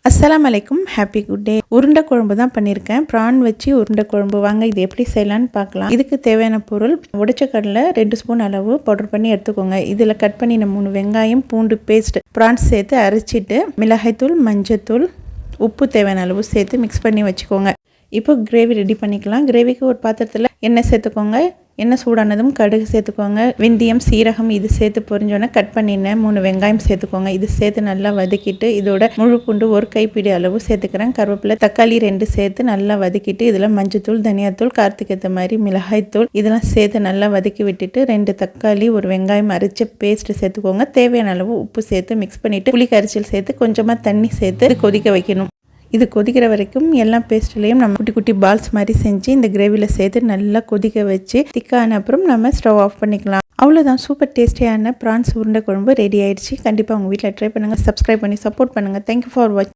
அஸ்ஸலாமு அலைக்கும். Happy good day. உருண்டை குழம்பு தான் பண்ணியிருக்கேன். ப்ரான் வச்சு உருண்டை குழம்பு. வாங்க இது எப்படி செய்யலான்னு பார்க்கலாம். இதுக்கு தேவையான பொருள்: உடைச்ச கடலை 2 ஸ்பூன் அளவு பவுடர் பண்ணி எடுத்துக்கோங்க. இதில் கட் பண்ணின 3 வெங்காயம், பூண்டு பேஸ்ட், ப்ரான்ஸ் சேர்த்து அரைச்சிட்டு மிளகாய்த்தூள், மஞ்சத்தூள், உப்பு தேவையான அளவு சேர்த்து மிக்ஸ் பண்ணி வச்சுக்கோங்க. இப்போ கிரேவி ரெடி பண்ணிக்கலாம். கிரேவிக்கு ஒரு பாத்திரத்தில் எண்ணெய் சேர்த்துக்கோங்க. எண்ணெய் சூடானதும் கடுகு சேர்த்துக்கோங்க. வெந்தயம், சீரகம் இது சேர்த்து பொரிஞ்சோன்னே கட் பண்ணின 3 வெங்காயம் சேர்த்துக்கோங்க. இது சேர்த்து நல்லா வதக்கிட்டு இதோட முழு பூண்டு 1 கைப்பிடி அளவு சேர்த்துக்கிறேன். கருவேப்பிலை, தக்காளி 2 சேர்த்து நல்லா வதக்கிட்டு இதில் மஞ்சத்தூள், தனியாத்தூள், காரத்துக்கு ஏற்ற மாதிரி மிளகாய்த்தூள் இதெல்லாம் சேர்த்து நல்லா வதக்கி விட்டுட்டு 2 தக்காளி, 1 வெங்காயம் அரைச்ச பேஸ்ட் சேர்த்துக்கோங்க. தேவையான அளவு உப்பு சேர்த்து மிக்ஸ் பண்ணிவிட்டு புளி கரைச்சல் சேர்த்து கொஞ்சமாக தண்ணி சேர்த்து கொதிக்க வைக்கணும். இது கொதிக்கிற வரைக்கும் எல்லா பேஸ்ட்லேயும் நம்ம குட்டி குட்டி பால்ஸ் மாதிரி செஞ்சு இந்த கிரேவியில் சேர்த்து நல்லா கொதிக்க வச்சு திக்கான அப்புறம் நம்ம ஸ்டவ் ஆஃப் பண்ணிக்கலாம். அவ்வளோதான், சூப்பர் டேஸ்டியான ப்ரான்ஸ் உருண்டை குழம்பு ரெடி ஆயிடுச்சு. கண்டிப்பாக உங்கள் வீட்டில் ட்ரை பண்ணுங்கள். சப்ஸ்கிரைப் பண்ணி சப்போர்ட் பண்ணுங்கள். தேங்க்யூ ஃபார் வாட்சிங்.